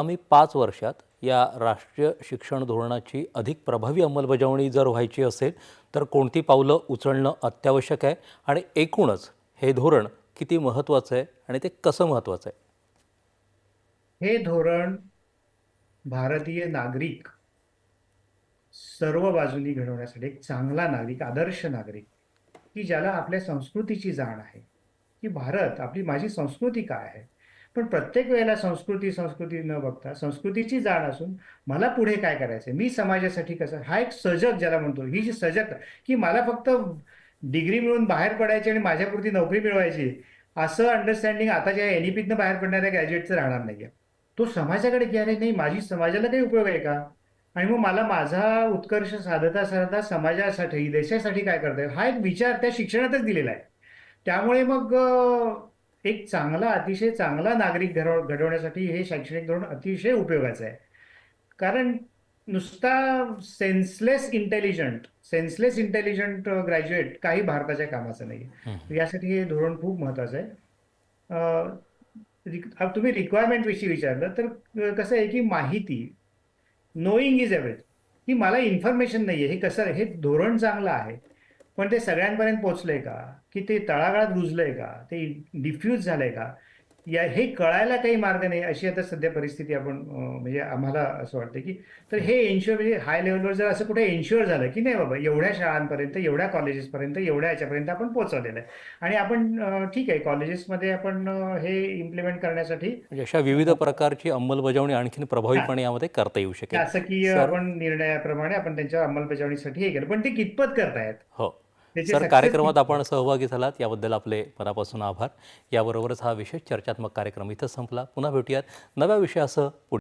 आम्ही 5 वर्षात या राष्ट्रीय शिक्षण धोरणाची अधिक प्रभावी अंमलबजावणी जर व्हायची असेल तर कोणती पावलं उचलणं अत्यावश्यक आहे आणि एकूणच हे धोरण किती महत्त्वाचं आहे आणि ते कसं महत्त्वाचं आहे? हे धोरण भारतीय नागरिक सर्व बाजूंनी घडवण्यासाठी एक चांगला नागरिक, आदर्श नागरिक, की ज्याला आपल्या संस्कृतीची जाण आहे, की भारत आपली माझी संस्कृती काय आहे. पण प्रत्येक वेळेला संस्कृती न बघता संस्कृतीची जाण असून मला पुढे काय करायचं, मी समाजासाठी कसं, हा एक सजग ज्याला म्हणतो, ही जी सजगता, की मला फक्त डिग्री मिळून बाहेर पडायची आणि माझ्यापुरती नोकरी मिळवायची, असं अंडरस्टँडिंग आताच्या एनईपीतनं बाहेर पडणाऱ्या ग्रॅज्युएटचं राहणार नाहीये. तो समाजाकडे की अरे नाही, माझी समाजाला काही उपयोग आहे का, आणि मग मला माझा उत्कर्ष साधता साधता समाजासाठी देशासाठी काय करता येईल, हा एक विचार त्या शिक्षणातच दिलेला आहे. त्यामुळे मग एक चांगला, अतिशय चांगला नागरिक घडवण्यासाठी हे शैक्षणिक धोरण अतिशय उपयोगाचं आहे. कारण नुसता सेन्सलेस इंटेलिजंट ग्रॅज्युएट काही भारताच्या कामाचं नाही. यासाठी हे धोरण खूप महत्वाचं आहे. तुम्ही रिक्वायरमेंट विषयी विचारलं तर कसं आहे की माहिती, नोईंग इज एव्हरीथिंग, की मला इन्फॉर्मेशन नाहीये, हे कसं, हे धोरण चांगलं आहे पण ते सगळ्यांपर्यंत पोहोचलंय का, की ते तळागाळात रुजलंय का, ते डिफ्यूज झालंय का, या हे कळायला काही मार्ग नाही, अशी आता सध्या परिस्थिती आपण म्हणजे आम्हाला असं वाटतं की तर हे एन्श्युअर, म्हणजे हाय लेवलवर जर असं कुठे एन्श्युअर झालं की नाही बाबा एवढ्या शाळांपर्यंत, एवढ्या कॉलेजेसपर्यंत, एवढ्या याच्यापर्यंत आपण पोहोचवलेलं आहे आणि आपण ठीक आहे कॉलेजेसमध्ये आपण हे इम्प्लिमेंट करण्यासाठी म्हणजे अशा विविध प्रकारची अंमलबजावणी आणखीन प्रभावीपणे यामध्ये करता येऊ शकेल. शासकीय सर, आपण निर्णयाप्रमाणे आपण त्यांच्या अंमलबजावणीसाठी हे केलं, पण ते कितपत करतायत, हो. त्याचे सर, सक्सेस कार्यक्रमात किती. आपण सहभागी झालात याबद्दल आपले मनापासून आभार. याबरोबरच हा विशेष चर्चात्मक कार्यक्रम इथं संपला. पुन्हा भेटूयात नव्या विषयासह.